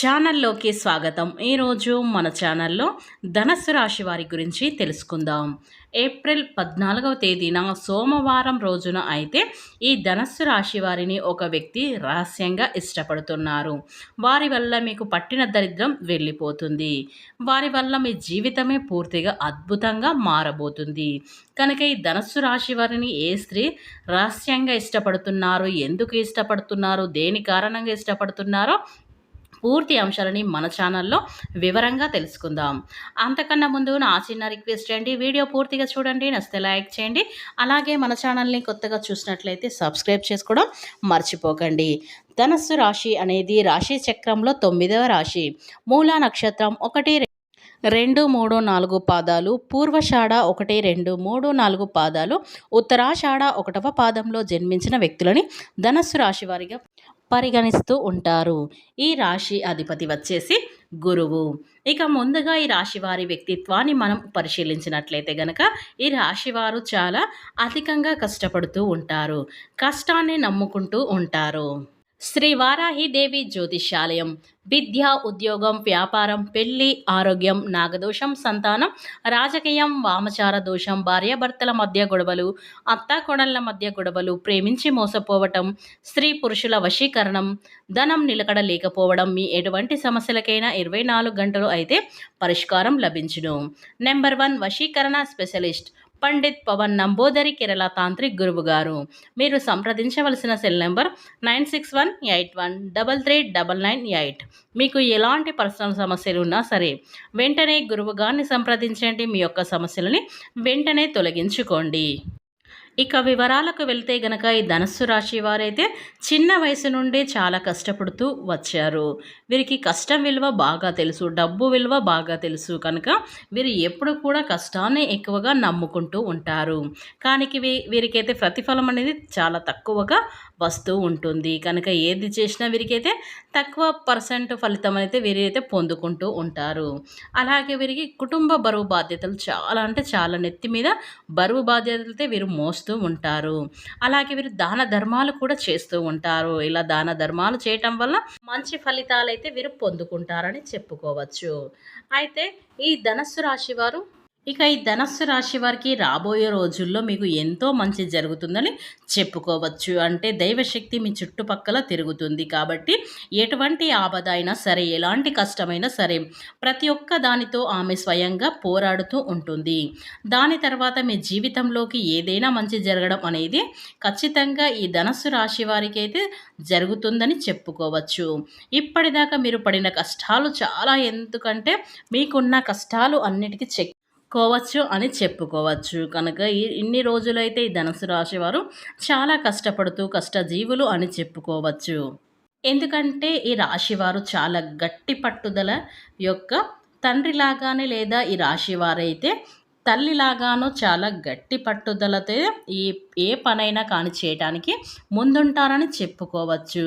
ఛానల్లోకి స్వాగతం. ఈరోజు మన ఛానల్లో ధనస్సు రాశి వారి గురించి తెలుసుకుందాం. ఏప్రిల్ 14వ తేదీన సోమవారం రోజున అయితే ఈ ధనస్సు రాశి వారిని ఒక వ్యక్తి రహస్యంగా ఇష్టపడుతున్నారు. వారి వల్ల మీకు పట్టిన దరిద్రం వెళ్ళిపోతుంది. వారి వల్ల మీ జీవితమే పూర్తిగా అద్భుతంగా మారబోతుంది. కనుక ఈ ధనస్సు రాశి వారిని ఏ స్త్రీ రహస్యంగా ఇష్టపడుతున్నారు, ఎందుకు ఇష్టపడుతున్నారు, దేని కారణంగా ఇష్టపడుతున్నారో పూర్తి అంశాలని మన ఛానల్లో వివరంగా తెలుసుకుందాం. అంతకన్నా ముందు నా చిన్న రిక్వెస్ట్ అండి, వీడియో పూర్తిగా చూడండి, నచ్చితే లైక్ చేయండి. అలాగే మన ఛానల్ని కొత్తగా చూసినట్లయితే సబ్స్క్రైబ్ చేసుకోవడం మర్చిపోకండి. ధనస్సు రాశి అనేది రాశి చక్రంలో 9వ రాశి. మూలా నక్షత్రం 1, 2, 3, 4 పాదాలు, పూర్వషాఢ 1, 2, 3, 4 పాదాలు, ఉత్తరాషాఢ 1వ పాదంలో జన్మించిన వ్యక్తులని ధనస్సు రాశి వారిగా పరిగణిస్తూ ఉంటారు. ఈ రాశి అధిపతి వచ్చేసి గురువు. ఇక ముందుగా ఈ రాశి వారి వ్యక్తిత్వాన్ని మనం పరిశీలించినట్లయితే గనక ఈ రాశి వారు చాలా అధికంగా కష్టపడుతూ ఉంటారు. కష్టాన్ని నమ్ముకుంటూ ఉంటారు. శ్రీ వారాహిదేవి జ్యోతిష్యాలయం విద్య, ఉద్యోగం, వ్యాపారం, పెళ్లి, ఆరోగ్యం, నాగదోషం, సంతానం, రాజకీయం, వామచార దోషం, భార్యాభర్తల మధ్య గొడవలు, అత్తాకోడళ్ల మధ్య గొడవలు, ప్రేమించి మోసపోవటం, స్త్రీ పురుషుల వశీకరణం, ధనం నిలకడ లేకపోవడం, మీ ఎటువంటి సమస్యలకైనా 24 గంటలు అయితే పరిష్కారం లభించును. నెంబర్ 1 వశీకరణ స్పెషలిస్ట్ పండిత్ పవన్ నంబోదరి, కేరళ తాంత్రిక్ గురువు గారు. మీరు సంప్రదించవలసిన సెల్ నెంబర్ 9618133998. మీకు ఎలాంటి పర్సనల్ సమస్యలు ఉన్నా సరే వెంటనే గురువు గారిని సంప్రదించండి. మీ యొక్క సమస్యలని వెంటనే తొలగించుకోండి. ఇక వివరాలకు వెళ్తే గనక ఈ ధనస్సు రాశి వారైతే చిన్న వయసు నుండి చాలా కష్టపడుతూ వచ్చారు. వీరికి కష్టం విలువ బాగా తెలుసు, డబ్బు విలువ బాగా తెలుసు. కనుక వీరు ఎప్పుడు కూడా కష్టాన్ని ఎక్కువగా నమ్ముకుంటూ ఉంటారు. కానీ వీరికైతే ప్రతిఫలం అనేది చాలా తక్కువగా వస్తూ ఉంటుంది. కనుక ఏది చేసినా వీరికైతే తక్కువ పర్సెంట్ ఫలితం అయితే వీరైతే పొందుకుంటూ ఉంటారు. అలాగే వీరికి కుటుంబ బరువు బాధ్యతలు చాలా అంటే చాలా నెత్తి మీద బరువు బాధ్యతలతో వీరు మోస్తూ ఉంటారు. అలాగే వీరు దాన ధర్మాలు కూడా చేస్తూ ఉంటారు. ఇలా దాన ధర్మాలు చేయటం వల్ల మంచి ఫలితాలు అయితే వీరు పొందుకుంటారని చెప్పుకోవచ్చు. అయితే ఈ ధనస్సు రాశి వారు ఈ ధనస్సు రాశి వారికి రాబోయే రోజుల్లో మీకు ఎంతో మంచి జరుగుతుందని చెప్పుకోవచ్చు. అంటే దైవశక్తి మీ చుట్టుపక్కల తిరుగుతుంది. కాబట్టి ఎటువంటి ఆపద అయినా సరే, ఎలాంటి కష్టమైనా సరే ప్రతి ఒక్క దానితో ఆమె స్వయంగా పోరాడుతూ ఉంటుంది. దాని తర్వాత మీ జీవితంలోకి ఏదైనా మంచి జరగడం అనేది ఖచ్చితంగా ఈ ధనస్సు రాశి వారికి అయితే జరుగుతుందని చెప్పుకోవచ్చు. ఇప్పటిదాకా మీరు పడిన కష్టాలు చాలా, ఎందుకంటే మీకున్న కష్టాలు అన్నిటికీ కోవచ్చు అని చెప్పుకోవచ్చు. కనుక ఇన్ని రోజులైతే ఈ ధనుసు రాశి వారు చాలా కష్టపడుతూ కష్టజీవులు అని చెప్పుకోవచ్చు. ఎందుకంటే ఈ రాశి వారు చాలా గట్టి పట్టుదల యొక్క తండ్రిలాగానే, లేదా ఈ రాశి వారైతే తల్లిలాగానో చాలా గట్టి పట్టుదలతో ఏ పనైనా కానీ చేయటానికి ముందుంటారని చెప్పుకోవచ్చు.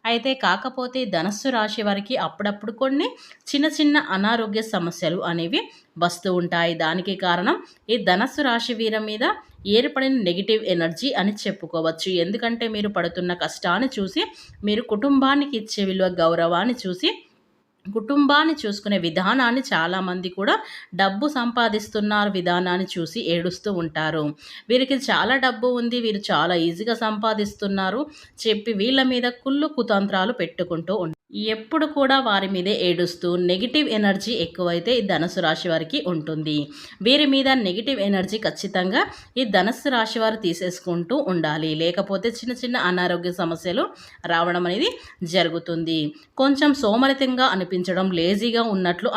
అయితే కాకపోతే ధనస్సు రాశి వారికి అప్పుడప్పుడు కొన్ని చిన్న చిన్న అనారోగ్య సమస్యలు అనేవి వస్తూ ఉంటాయి. దానికి కారణం ఈ ధనస్సు రాశి వీరి మీద ఏర్పడిన నెగిటివ్ ఎనర్జీ అని చెప్పుకోవచ్చు. ఎందుకంటే మీరు పడుతున్న కష్టాన్ని చూసి, మీరు కుటుంబానికి ఇచ్చే విలువ, గౌరవాన్ని చూసి, కుటుంబాన్ని చూసుకునే విధానాన్ని, చాలామంది కూడా డబ్బు సంపాదిస్తున్నారు విధానాన్ని చూసి ఏడుస్తూ ఉంటారు. వీరికి చాలా డబ్బు ఉంది, వీరు చాలా ఈజీగా సంపాదిస్తున్నారు చెప్పి వీళ్ళ మీద కుళ్ళు కుతంత్రాలు పెట్టుకుంటూ ఉంటారు. ఎప్పుడు కూడా వారి మీదే ఏడుస్తూ నెగిటివ్ ఎనర్జీ ఎక్కువైతే ఈ ధనుసు రాశి వారికి ఉంటుంది. వీరి మీద నెగిటివ్ ఎనర్జీ ఖచ్చితంగా ఈ ధనుసు రాశి వారు తీసేసుకుంటూ ఉండాలి. లేకపోతే చిన్న చిన్న అనారోగ్య సమస్యలు రావడం అనేది జరుగుతుంది. కొంచెం సోమరితంగా అనిపించడం, లేజీగా ఉన్నట్లు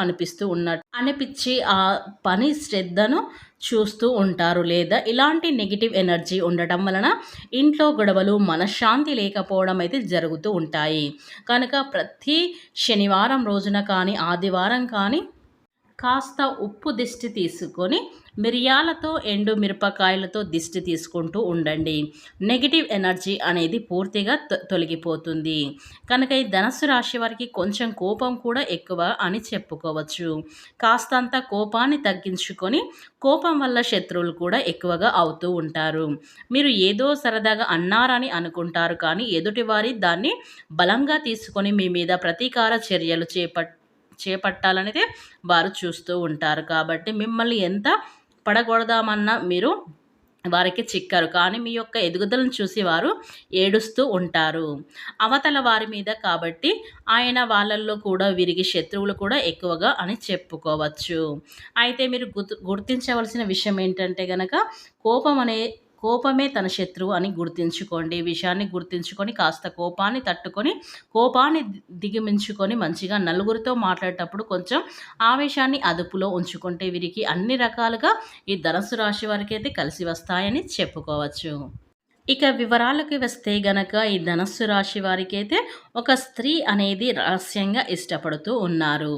అనిపించి ఆ పని శ్రద్ధను చూస్తూ ఉంటారు. లేదా ఇలాంటి నెగిటివ్ ఎనర్జీ ఉండటం వలన ఇంట్లో గొడవలు, మనశ్శాంతి లేకపోవడం అయితే జరుగుతూ ఉంటాయి. కనుక ప్రతి శనివారం రోజున కానీ, ఆదివారం కానీ కాస్త ఉప్పు దిష్టి తీసుకొని మిరియాలతో ఎండు మిరపకాయలతో దిష్టి తీసుకుంటూ ఉండండి. నెగిటివ్ ఎనర్జీ అనేది పూర్తిగా తొలగిపోతుంది. కనుక ఈ ధనస్సు రాశి వారికి కొంచెం కోపం కూడా ఎక్కువ అని చెప్పుకోవచ్చు. కాస్తంత కోపాన్ని తగ్గించుకొని, కోపం వల్ల శత్రువులు కూడా ఎక్కువగా అవుతూ ఉంటారు. మీరు ఏదో సరదాగా అన్నారని అనుకుంటారు, కానీ ఎదుటివారి దాన్ని బలంగా తీసుకొని మీ మీద ప్రతీకార చర్యలు చేపట్టాలనేది వారు చూస్తూ ఉంటారు. కాబట్టి మిమ్మల్ని ఎంత పడగొడదామన్నా మీరు వారికి చిక్కరు. కానీ మీ యొక్క ఎదుగుదలను చూసి వారు ఏడుస్తూ ఉంటారు అవతల వారి మీద. కాబట్టి ఆయన వాళ్ళల్లో కూడా వీరికి శత్రువులు కూడా ఎక్కువగా అని చెప్పుకోవచ్చు. అయితే మీరు గుర్తించవలసిన విషయం ఏంటంటే గనక, కోపమే తన శత్రువు అని గుర్తించుకోండి. ఈ విషయాన్ని గుర్తించుకొని కాస్త కోపాన్ని తట్టుకొని, కోపాన్ని దిగమించుకొని మంచిగా నలుగురితో మాట్లాడేటప్పుడు కొంచెం ఆవేశాన్ని అదుపులో ఉంచుకుంటే వీరికి అన్ని రకాలుగా ఈ ధనుస్సు రాశి వారికి అయితే కలిసి వస్తాయని చెప్పుకోవచ్చు. ఇక వివరాలకు వస్తే గనక, ఈ ధనుస్సు రాశి వారికి అయితే ఒక స్త్రీ అనేది రహస్యంగా ఇష్టపడుతూ ఉన్నారు.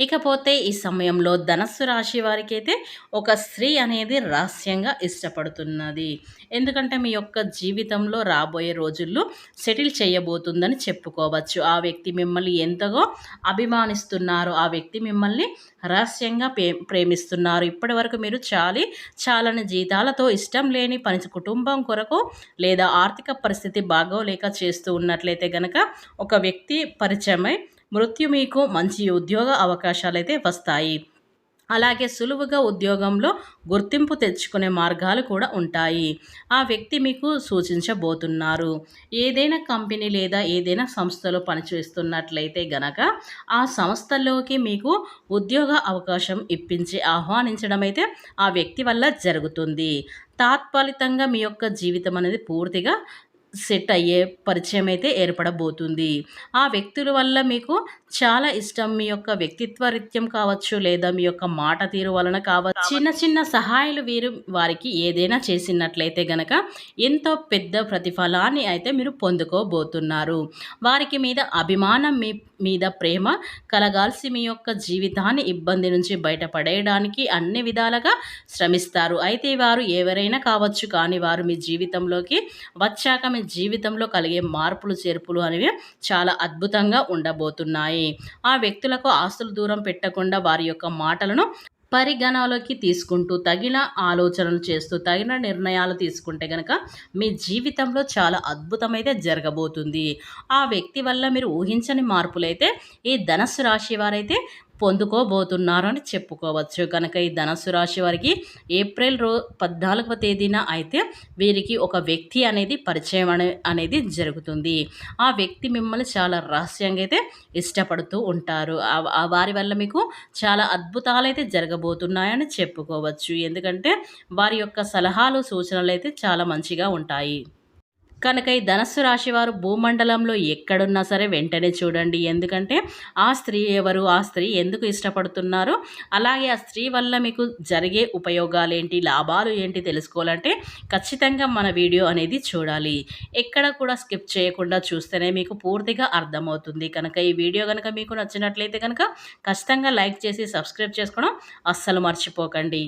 ఇకపోతే ఈ సమయంలో ధనస్సు రాశి వారికి అయితే ఒక స్త్రీ అనేది రహస్యంగా ఇష్టపడుతున్నది. ఎందుకంటే మీ యొక్క జీవితంలో రాబోయే రోజుల్లో సెటిల్ చేయబోతుందని చెప్పుకోవచ్చు. ఆ వ్యక్తి మిమ్మల్ని ఎంతగా అభిమానిస్తున్నారు, ఆ వ్యక్తి మిమ్మల్ని రహస్యంగా ప్రేమిస్తున్నారు. ఇప్పటి వరకు మీరు చాలని జీతాలతో ఇష్టం లేని పని కుటుంబం కొరకు లేదా ఆర్థిక పరిస్థితి బాగోలేక చేస్తూ ఉన్నట్లయితే గనక, ఒక వ్యక్తి పరిచయమై మృత్యు మీకు మంచి ఉద్యోగ అవకాశాలైతే వస్తాయి. అలాగే సులువుగా ఉద్యోగంలో గుర్తింపు తెచ్చుకునే మార్గాలు కూడా ఉంటాయి. ఆ వ్యక్తి మీకు సూచించబోతున్నారు. ఏదైనా కంపెనీ లేదా ఏదైనా సంస్థలో పనిచేస్తున్నట్లయితే గనక, ఆ సంస్థలోకి మీకు ఉద్యోగ అవకాశం ఆహ్వానించడం అయితే ఆ వ్యక్తి వల్ల జరుగుతుంది. తాత్ఫలితంగా మీ యొక్క జీవితం అనేది పూర్తిగా సెట్ అయ్యే పరిచయం అయితే ఏర్పడబోతుంది. ఆ వ్యక్తుల వల్ల మీకు చాలా ఇష్టం. మీ యొక్క వ్యక్తిత్వ రీత్యం కావచ్చు, లేదా మీ యొక్క మాట తీరు వలన కావచ్చు, చిన్న చిన్న సహాయాలు వారికి ఏదైనా చేసినట్లయితే గనక ఎంతో పెద్ద ప్రతిఫలాన్ని అయితే మీరు పొందుకోబోతున్నారు. వారికి మీద అభిమానం, మీ మీద ప్రేమ కలగాల్సి మీ యొక్క జీవితాన్ని ఇబ్బంది నుంచి బయటపడేయడానికి అన్ని విధాలుగా శ్రమిస్తారు. అయితే వారు ఎవరైనా కావచ్చు, కానీ వారు మీ జీవితంలోకి వచ్చాక మీ జీవితంలో కలిగే మార్పులు చేర్పులు అనేవి చాలా అద్భుతంగా ఉండబోతున్నాయి. ఆ వ్యక్తులకు ఆస్తులు దూరం పెట్టకుండా వారి యొక్క మాటలను పరిగణలోకి తీసుకుంటూ, తగిన ఆలోచనలు చేస్తూ, తగిన నిర్ణయాలు తీసుకుంటే గనక మీ జీవితంలో చాలా అద్భుతమైతే జరగబోతుంది. ఆ వ్యక్తి వల్ల మీరు ఊహించని మార్పులైతే ఈ ధనస్సు రాశి వారైతే పొందుకోబోతున్నారు అని చెప్పుకోవచ్చు. కనుక ఈ ధనస్సు రాశి వారికి ఏప్రిల్ 14వ తేదీన అయితే వీరికి ఒక వ్యక్తి అనేది పరిచయం అనేది జరుగుతుంది. ఆ వ్యక్తి మిమ్మల్ని చాలా రహస్యంగా అయితే ఇష్టపడుతూ ఉంటారు. వారి వల్ల మీకు చాలా అద్భుతాలు అయితే జరగబోతున్నాయని చెప్పుకోవచ్చు. ఎందుకంటే వారి యొక్క సలహాలు, సూచనలు అయితే చాలా మంచిగా ఉంటాయి. కనుక ఈ ధనస్సు రాశి వారు భూమండలంలో ఎక్కడున్నా సరే వెంటనే చూడండి. ఎందుకంటే ఆ స్త్రీ ఎవరు, ఆ స్త్రీ ఎందుకు ఇష్టపడుతున్నారు, అలాగే ఆ స్త్రీ వల్ల మీకు జరిగే ఉపయోగాలు ఏంటి, లాభాలు ఏంటి తెలుసుకోవాలంటే ఖచ్చితంగా మన వీడియో అనేది చూడాలి. ఎక్కడ కూడా స్కిప్ చేయకుండా చూస్తేనే మీకు పూర్తిగా అర్థమవుతుంది. కనుక ఈ వీడియో కనుక మీకు నచ్చినట్లయితే కనుక ఖచ్చితంగా లైక్ చేసి సబ్స్క్రైబ్ చేసుకోవడం అస్సలు మర్చిపోకండి.